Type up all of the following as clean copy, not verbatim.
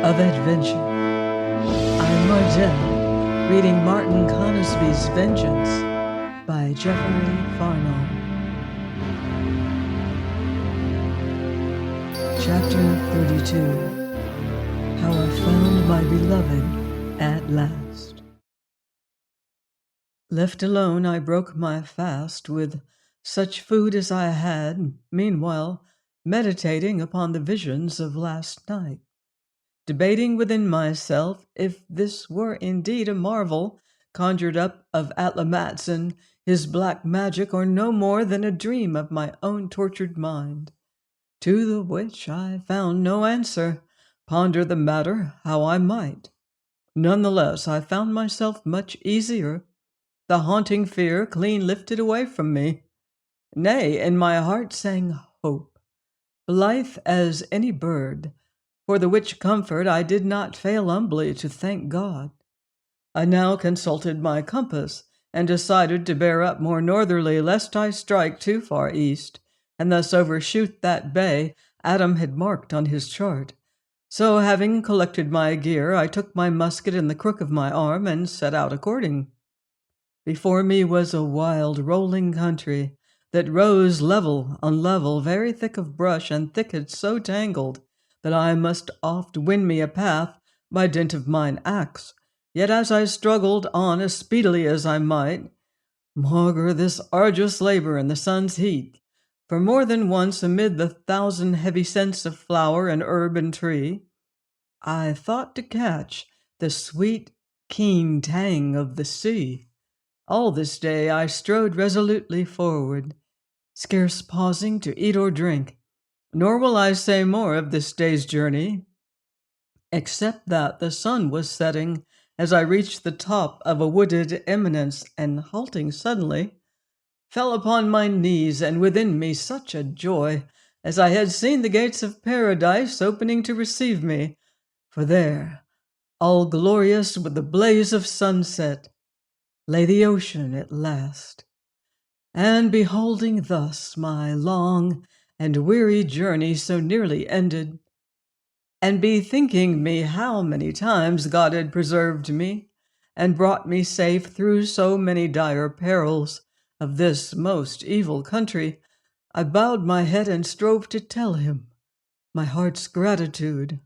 of adventure. I'm Mardell, reading Martin Conisby's Vengeance by Jeffery Farnol. Chapter 32. How I Found My Beloved at Last. Left alone, I broke my fast with such food as I had, meanwhile meditating upon the visions of last night, debating within myself if this were indeed a marvel conjured up of Atlamatz and his black magic, or no more than a dream of my own tortured mind, to the which I found no answer, ponder the matter how I might. None the less, I found myself much easier, the haunting fear clean lifted away from me. Nay, in my heart sang hope, blithe as any bird, for the which comfort I did not fail humbly to thank God. I now consulted my compass, and decided to bear up more northerly, lest I strike too far east, and thus overshoot that bay Adam had marked on his chart. So, having collected my gear, I took my musket in the crook of my arm, and set out according. Before me was a wild, rolling country, that rose level on level, very thick of brush, and thickets so tangled that I must oft win me a path by dint of mine axe. Yet as I struggled on as speedily as I might, maugre this arduous labor in the sun's heat, for more than once amid the thousand heavy scents of flower and herb and tree, I thought to catch the sweet, keen tang of the sea. All this day I strode resolutely forward, scarce pausing to eat or drink, nor will I say more of this day's journey, except that the sun was setting as I reached the top of a wooded eminence, and halting suddenly, fell upon my knees, and within me such a joy as I had seen the gates of paradise opening to receive me, for there, all glorious with the blaze of sunset, lay the ocean at last. And beholding thus my long and weary journey so nearly ended, and bethinking me how many times God had preserved me, and brought me safe through so many dire perils of this most evil country, I bowed my head and strove to tell him my heart's gratitude.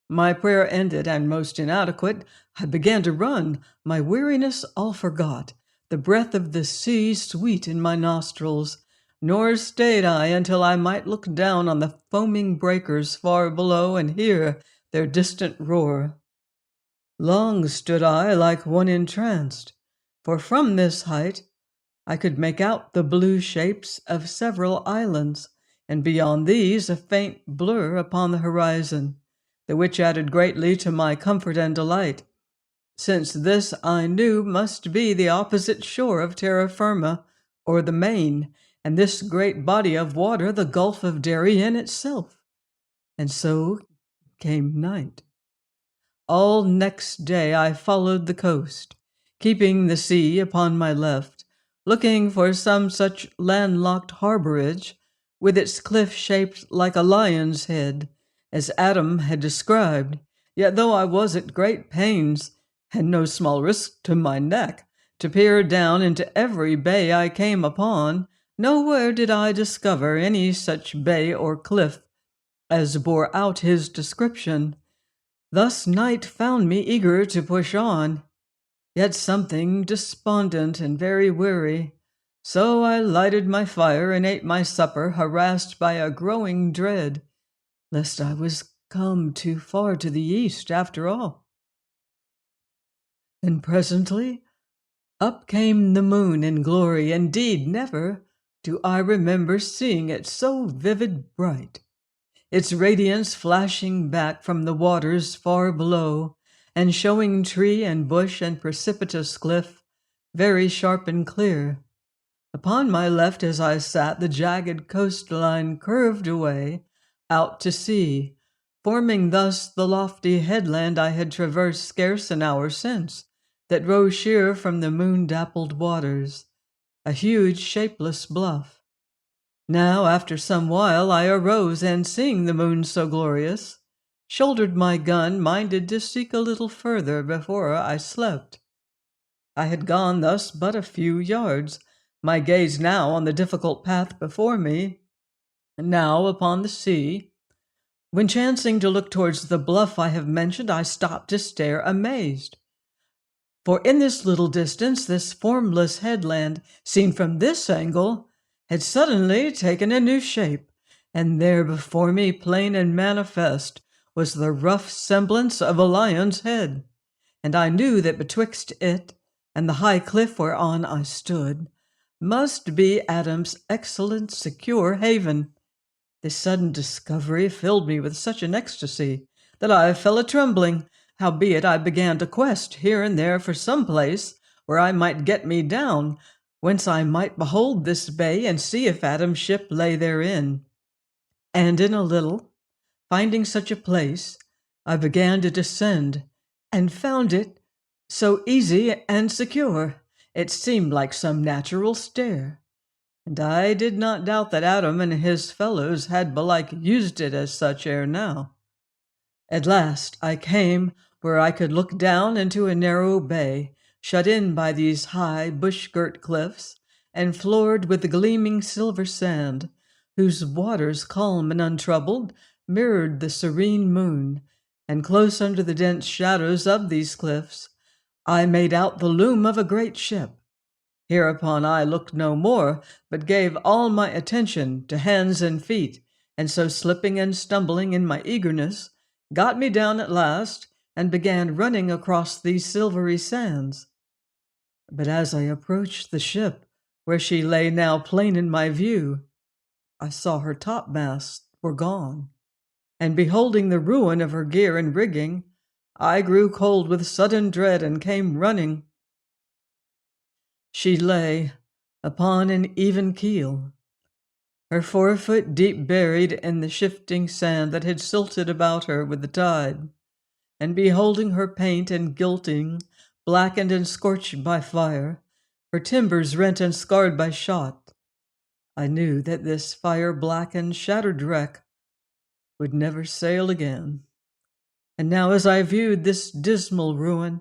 My prayer ended, and most inadequate, I began to run, my weariness all forgot, the breath of the sea sweet in my nostrils, nor stayed I until I might look down on the foaming breakers far below and hear their distant roar. Long stood I like one entranced, for from this height I could make out the blue shapes of several islands, and beyond these a faint blur upon the horizon, the which added greatly to my comfort and delight, since this I knew must be the opposite shore of terra firma, or the main, and this great body of water the Gulf of Darien itself. And so came night. All next day I followed the coast, keeping the sea upon my left, looking for some such landlocked harborage, with its cliff shaped like a lion's head, as Adam had described. Yet though I was at great pains, and no small risk to my neck, to peer down into every bay I came upon, nowhere did I discover any such bay or cliff as bore out his description. Thus night found me eager to push on, yet something despondent and very weary. So I lighted my fire and ate my supper, harassed by a growing dread, lest I was come too far to the east after all. And presently up came the moon in glory. Indeed, never do I remember seeing it so vivid bright, its radiance flashing back from the waters far below, and showing tree and bush and precipitous cliff very sharp and clear. Upon my left as I sat, the jagged coastline curved away out to sea, forming thus the lofty headland I had traversed scarce an hour since, that rose sheer from the moon-dappled waters, a huge shapeless bluff. Now, after some while, I arose, and seeing the moon so glorious, shouldered my gun, minded to seek a little further before I slept. I had gone thus but a few yards, my gaze now on the difficult path before me, now upon the sea, when chancing to look towards the bluff I have mentioned, I stopped to stare amazed. For in this little distance, this formless headland, seen from this angle, had suddenly taken a new shape, and there before me, plain and manifest, was the rough semblance of a lion's head. And I knew that betwixt it and the high cliff whereon I stood must be Adam's excellent secure haven. This sudden discovery filled me with such an ecstasy that I fell a trembling. Howbeit I began to quest here and there for some place where I might get me down, whence I might behold this bay and see if Adam's ship lay therein. And in a little, finding such a place, I began to descend, and found it so easy and secure, it seemed like some natural stair. And I did not doubt that Adam and his fellows had belike used it as such ere now. At last I came where I could look down into a narrow bay, shut in by these high bush-girt cliffs, and floored with the gleaming silver sand, whose waters, calm and untroubled, mirrored the serene moon. And close under the dense shadows of these cliffs, I made out the loom of a great ship. Hereupon I looked no more, but gave all my attention to hands and feet, and so slipping and stumbling in my eagerness, got me down at last, and began running across these silvery sands. But as I approached the ship, where she lay now plain in my view, I saw her topmasts were gone, and beholding the ruin of her gear and rigging, I grew cold with sudden dread, and came running. She lay upon an even keel, her forefoot deep buried in the shifting sand that had silted about her with the tide, and beholding her paint and gilding blackened and scorched by fire, her timbers rent and scarred by shot, I knew that this fire-blackened, shattered wreck would never sail again. And now as I viewed this dismal ruin,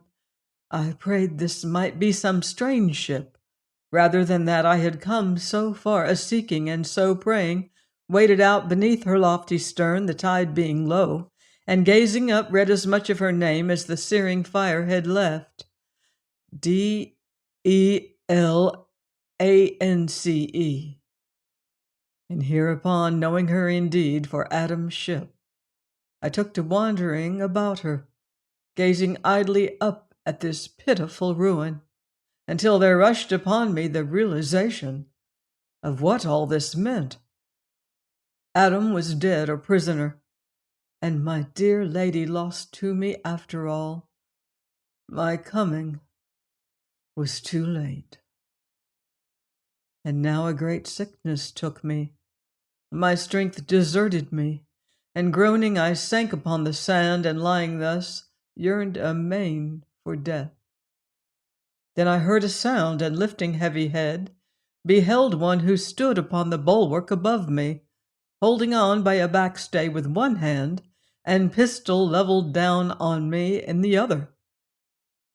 I prayed this might be some strange ship, rather than that I had come so far a-seeking, and so praying, waded out beneath her lofty stern, the tide being low, and gazing up read as much of her name as the searing fire had left. D-E-L-A-N-C-E. And hereupon, knowing her indeed for Adam's ship, I took to wandering about her, gazing idly up at this pitiful ruin, until there rushed upon me the realization of what all this meant. Adam was dead or prisoner, and my dear lady lost to me after all. My coming was too late. And now a great sickness took me. My strength deserted me, and groaning I sank upon the sand, and lying thus, yearned amain for death. Then I heard a sound, and lifting heavy head, beheld one who stood upon the bulwark above me, holding on by a backstay with one hand, and pistol levelled down on me in the other.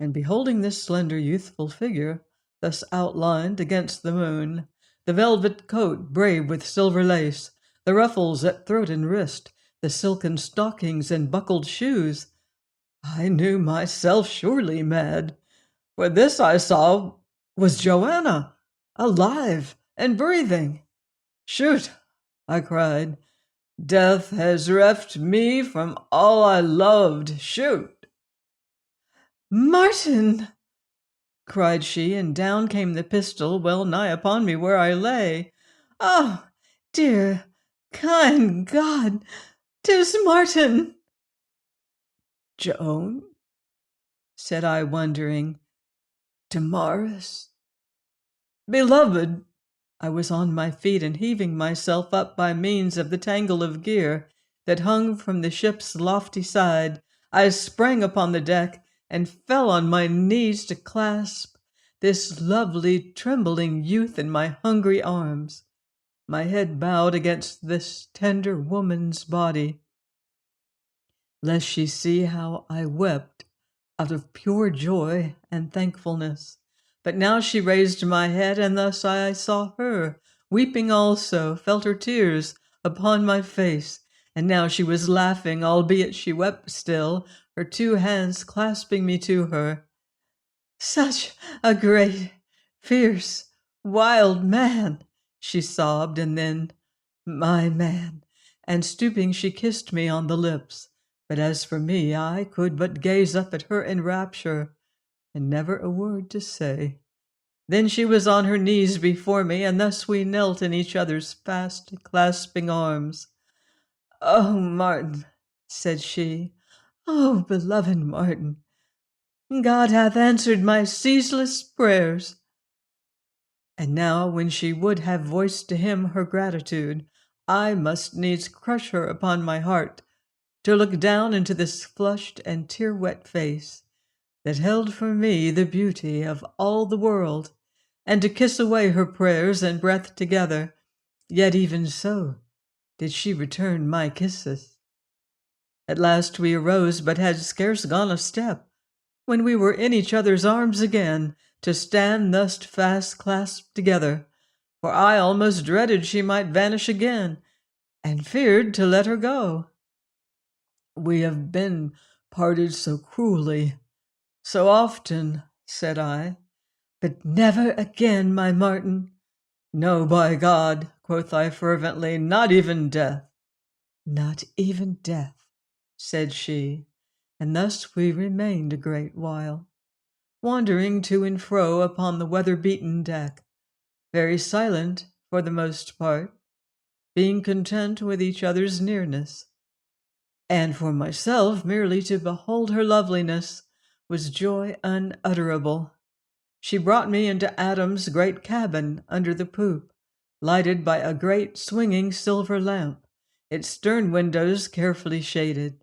And beholding this slender youthful figure, thus outlined against the moon, the velvet coat brave with silver lace, the ruffles at throat and wrist, the silken stockings and buckled shoes, I knew myself surely mad, for this I saw was Joanna, alive and breathing. "Shoot!" I cried. "Death has reft me from all I loved. Shoot!" "Martin!" cried she, and down came the pistol well nigh upon me where I lay. "Oh, dear, kind God, 'tis Martin!" "Joan?" said I, wondering. "Damaris?" "Beloved!" I was on my feet and heaving myself up by means of the tangle of gear that hung from the ship's lofty side. I sprang upon the deck and fell on my knees to clasp this lovely, trembling youth in my hungry arms, my head bowed against this tender woman's body. lest she see how I wept out of pure joy and thankfulness. But now she raised my head, and thus I saw her, weeping also, felt her tears upon my face. And now she was laughing, albeit she wept still, her two hands clasping me to her. Such a great, fierce, wild man, she sobbed, and then, my man, and stooping she kissed me on the lips. But as for me, I could but gaze up at her in rapture, and never a word to say. Then she was on her knees before me, and thus we knelt in each other's fast clasping arms. "Oh, Martin," said she, "oh, beloved Martin, God hath answered my ceaseless prayers." And now, when she would have voiced to him her gratitude, I must needs crush her upon my heart to look down into this flushed and tear-wet face that held for me the beauty of all the world, and to kiss away her prayers and breath together. Yet even so did she return my kisses. At last we arose, but had scarce gone a step, when we were in each other's arms again, to stand thus fast clasped together, for I almost dreaded she might vanish again, and feared to let her go. "We have been parted so cruelly, so often," said I, "but never again, my Martin." "No, by God," quoth I fervently, "not even death." "Not even death," said she, and thus we remained a great while, wandering to and fro upon the weather-beaten deck, very silent for the most part, being content with each other's nearness. And for myself, merely to behold her loveliness was joy unutterable. She brought me into Adam's great cabin under the poop, lighted by a great swinging silver lamp, its stern windows carefully shaded,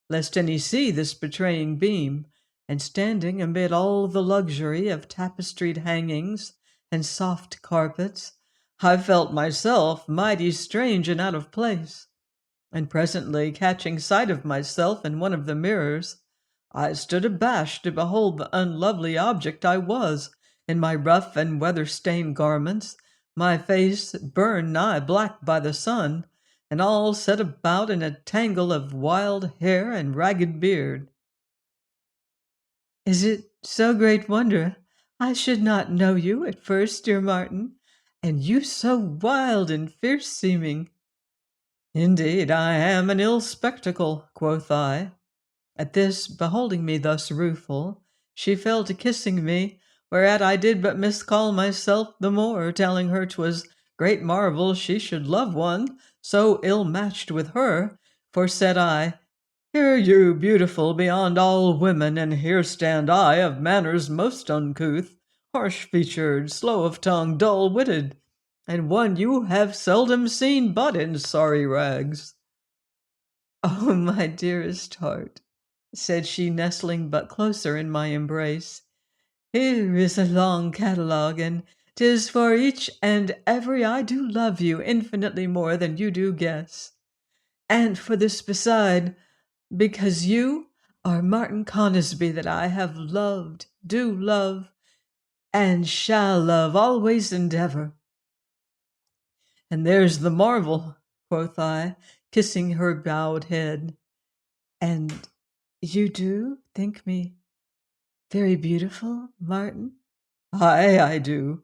lest any see this betraying beam, and standing amid all the luxury of tapestried hangings and soft carpets, I felt myself mighty strange and out of place. And presently, catching sight of myself in one of the mirrors, I stood abashed to behold the unlovely object I was, in my rough and weather-stained garments, my face burned nigh black by the sun, and all set about in a tangle of wild hair and ragged beard. "Is it so great wonder I should not know you at first, dear Martin, and you so wild and fierce seeming?" "Indeed, I am an ill spectacle," quoth I. At this, beholding me thus rueful, she fell to kissing me, whereat I did but miscall myself the more, telling her 'twas great marvel she should love one so ill matched with her. For said I, "Here you beautiful beyond all women, and here stand I of manners most uncouth, harsh-featured, slow of tongue, dull-witted, and one you have seldom seen but in sorry rags." "Oh, my dearest heart," said she, nestling but closer in my embrace, "here is a long catalogue, and 'tis for each and every I do love you infinitely more than you do guess. And for this beside, because you are Martin Conisby, that I have loved, do love, and shall love always and ever." "And there's the marvel," quoth I, kissing her bowed head. "And you do think me very beautiful, Martin?" "Aye, I do."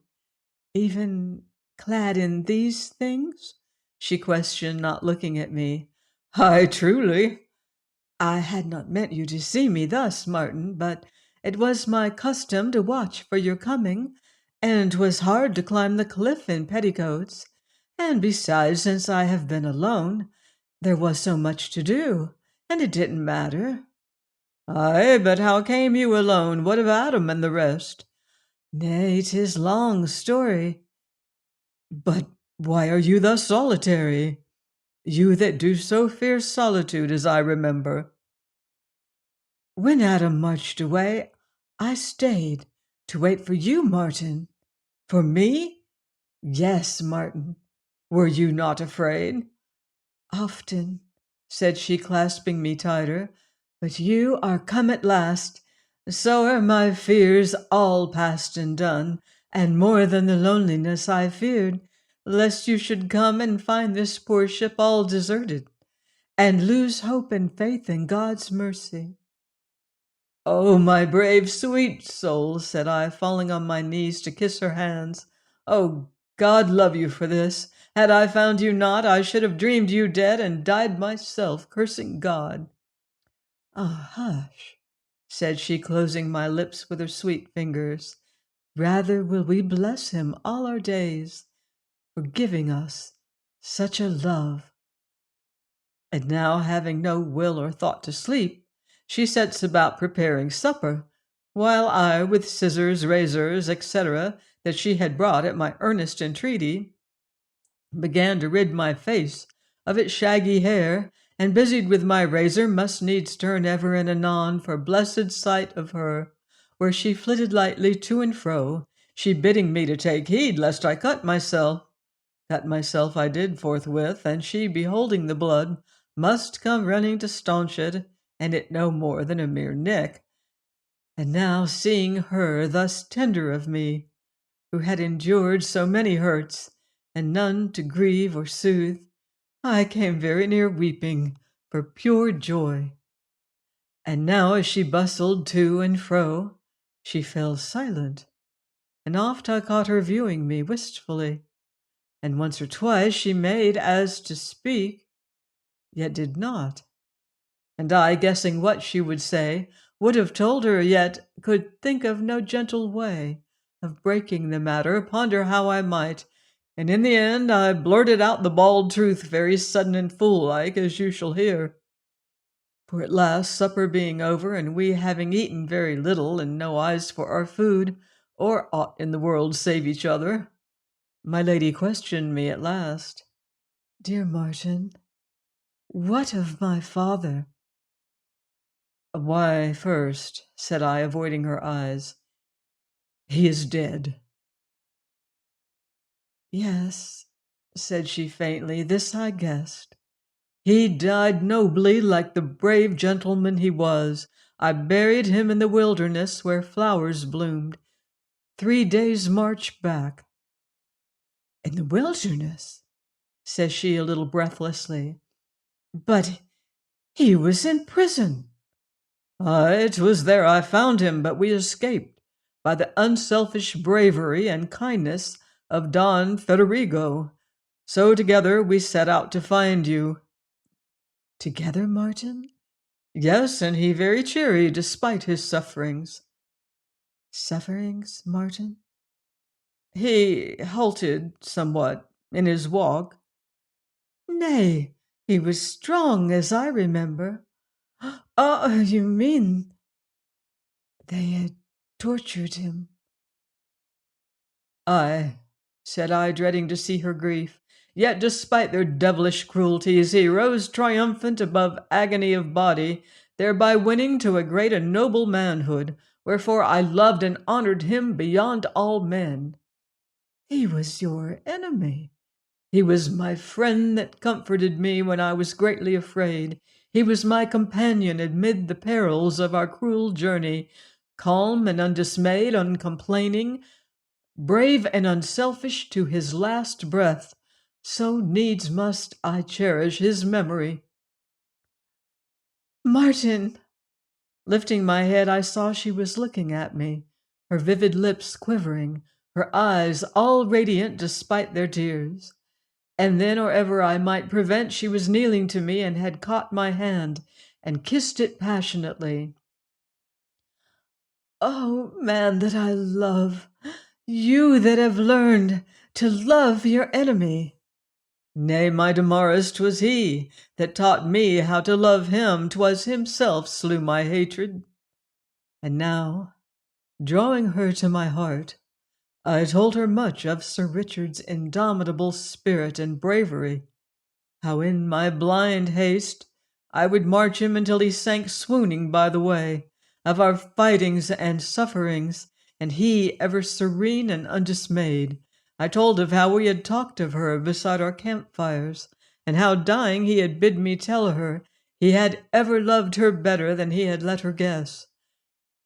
"Even clad in these things?" she questioned, not looking at me. "Aye, truly." "I had not meant you to see me thus, Martin, but it was my custom to watch for your coming, and 'twas hard to climb the cliff in petticoats. And besides, since I have been alone, there was so much to do, and it didn't matter." "Aye, but how came you alone? What of Adam and the rest?" "Nay, 'tis long story." "But why are you thus solitary? You that do so fear solitude, as I remember." "When Adam marched away, I stayed to wait for you, Martin." "For me?" "Yes, Martin." "Were you not afraid?" "Often," said she, clasping me tighter, But you are come at last, so are my fears all past and done, and more than the loneliness I feared, lest you should come and find this poor ship all deserted, and lose hope and faith in God's mercy. Oh, my brave, sweet soul, said I, falling on my knees to kiss her hands. Oh, God love you for this. Had I found you not, I should have dreamed you dead and died myself, cursing God. Ah, hush, said she, closing my lips with her sweet fingers. Rather will we bless him all our days for giving us such a love. And now, having no will or thought to sleep, she sets about preparing supper, while I, with scissors, razors, etc., that she had brought at my earnest entreaty, began to rid my face of its shaggy hair, and busied with my razor must needs turn ever and anon for blessed sight of her, where she flitted lightly to and fro, she bidding me to take heed lest I cut myself. Cut myself I did forthwith, and she, beholding the blood, must come running to staunch it, and it no more than a mere nick. And now, seeing her thus tender of me, who had endured so many hurts, and none to grieve or soothe, I came very near weeping for pure joy. And now, as she bustled to and fro, she fell silent, and oft I caught her viewing me wistfully, and once or twice she made as to speak, yet did not. And I, guessing what she would say, would have told her, yet could think of no gentle way of breaking the matter, ponder how I might, and in the end I blurted out the bald truth, very sudden and fool-like, as you shall hear. For at last, supper being over, and we having eaten very little, and no eyes for our food, or aught in the world save each other, my lady questioned me at last. Dear Martin, what of my father? Why, first, said I, avoiding her eyes, he is dead. Yes, said she faintly, this I guessed. He died nobly, like the brave gentleman he was. I buried him in the wilderness where flowers bloomed, 3 days' march back. In the wilderness, says she a little breathlessly. But he was in prison. It was there I found him, but we escaped by the unselfish bravery and kindness of Don Federigo. So together we set out to find you. Together, Martin? Yes, and he very cheery despite his sufferings. Sufferings, Martin? He halted somewhat in his walk. Nay, he was strong, as I remember. Ah, you mean they had tortured him? Aye, said I, dreading to see her grief. Yet despite their devilish cruelties, he rose triumphant above agony of body, thereby winning to a great and noble manhood, wherefore I loved and honored him beyond all men. He was your enemy. He was my friend that comforted me when I was greatly afraid. He was my companion amid the perils of our cruel journey, calm and undismayed, uncomplaining, brave and unselfish to his last breath. So needs must I cherish his memory. Martin! Lifting my head, I saw she was looking at me, her vivid lips quivering, her eyes all radiant despite their tears. And then, or ever I might prevent, she was kneeling to me and had caught my hand and kissed it passionately. Oh, man that I love, you that have learned to love your enemy. Nay, my Damaris, 'twas he that taught me how to love him. 'Twas himself slew my hatred. And now, drawing her to my heart, I told her much of Sir Richard's indomitable spirit and bravery, how in my blind haste I would march him until he sank swooning by the way, of our fightings and sufferings, and he ever serene and undismayed. I told of how we had talked of her beside our campfires, and how dying he had bid me tell her he had ever loved her better than he had let her guess.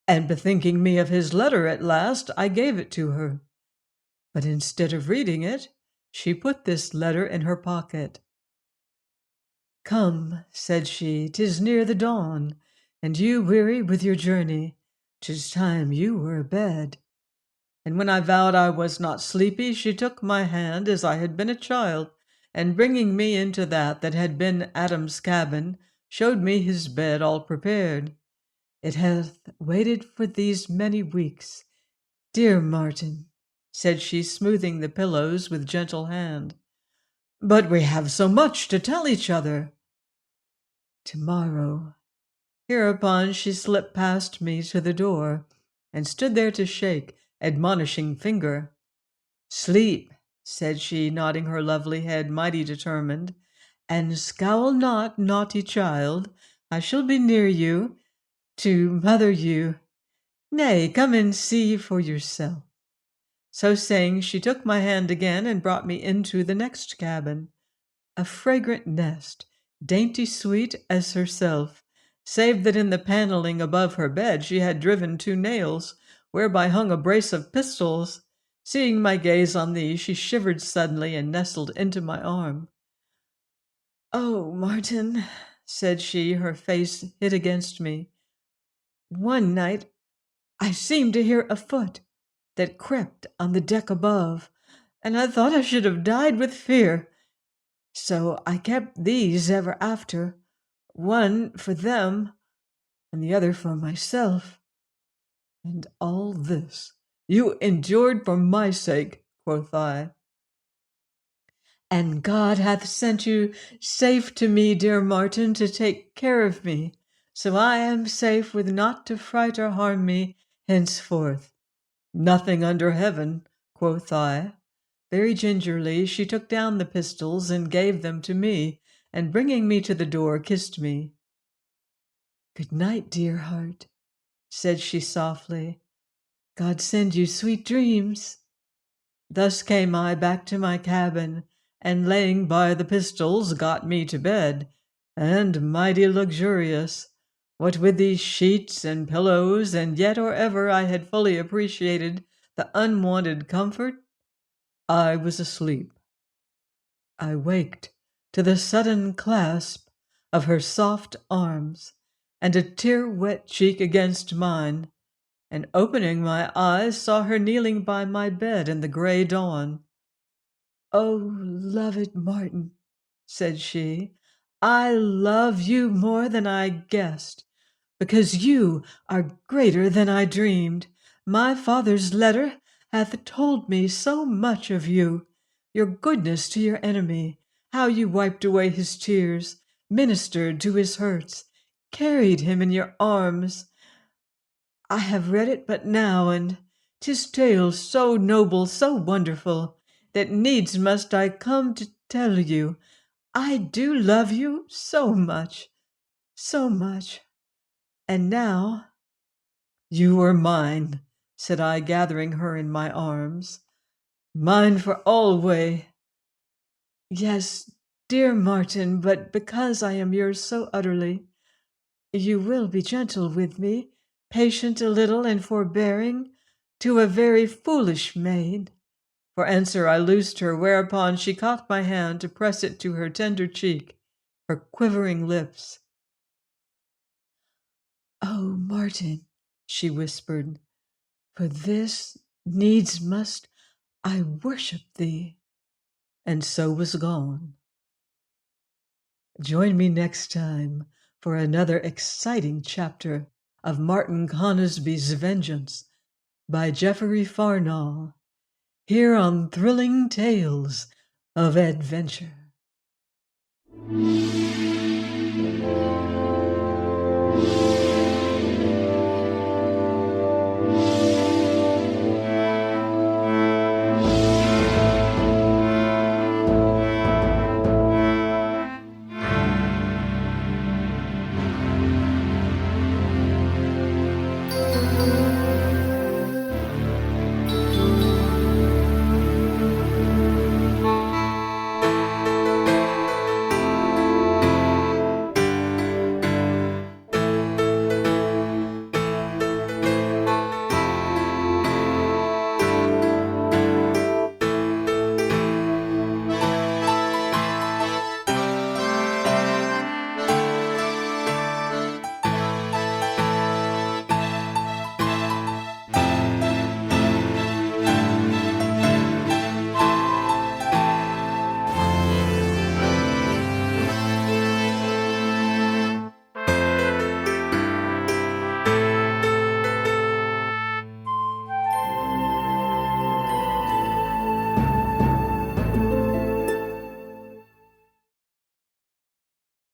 And bethinking me of his letter at last, I gave it to her. But instead of reading it, she put this letter in her pocket. "Come," said she, "'tis near the dawn, and you weary with your journey. 'Tis time you were abed." And when I vowed I was not sleepy, she took my hand as I had been a child, and bringing me into that had been Adam's cabin, showed me his bed all prepared. "It hath waited for these many weeks, dear Martin," said she, smoothing the pillows with gentle hand. "But we have so much to tell each other." "Tomorrow." Hereupon she slipped past me to the door, and stood there to shake admonishing finger. "Sleep," said she, nodding her lovely head, mighty determined, "and scowl not, naughty child. I shall be near you, to mother you. Nay, come and see for yourself." So saying, she took my hand again and brought me into the next cabin, a fragrant nest, dainty sweet as herself, save that in the paneling above her bed she had driven 2 nails, whereby hung a brace of pistols. Seeing my gaze on these, she shivered suddenly and nestled into my arm. "Oh, Martin," said she, her face hid against me, "one night I seemed to hear a foot that crept on the deck above, and I thought I should have died with fear. So I kept these ever after, one for them and the other for myself." "And all this you endured for my sake," quoth I. "And God hath sent you safe to me, dear Martin, to take care of me, so I am safe with naught to fright or harm me henceforth." "Nothing under heaven," quoth I. Very gingerly she took down the pistols and gave them to me, and bringing me to the door, kissed me. "Good night, dear heart," said she softly. "God send you sweet dreams." Thus came I back to my cabin, and laying by the pistols, got me to bed, and mighty luxurious. What with these sheets and pillows, and yet or ever I had fully appreciated the unwonted comfort, I was asleep. I waked to the sudden clasp of her soft arms and a tear-wet cheek against mine, and opening my eyes saw her kneeling by my bed in the gray dawn. "Oh, loved Martin," said she, "I love you more than I guessed, because you are greater than I dreamed. My father's letter hath told me so much of you, your goodness to your enemy, how you wiped away his tears, ministered to his hurts, carried him in your arms. I have read it but now, and 'tis tale so noble, so wonderful, that needs must I come to tell you. I do love you so much, so much. And now—" "You are mine," said I, gathering her in my arms. "Mine for alway." "Yes, dear Martin, but because I am yours so utterly, you will be gentle with me, patient a little and forbearing, to a very foolish maid." For answer I loosed her, whereupon she caught my hand to press it to her tender cheek, her quivering lips. "Oh, Martin," she whispered, "for this needs must I worship thee," and so was gone. Join me next time for another exciting chapter of Martin Conisby's Vengeance by Jeffery Farnol, here on Thrilling Tales of Adventure.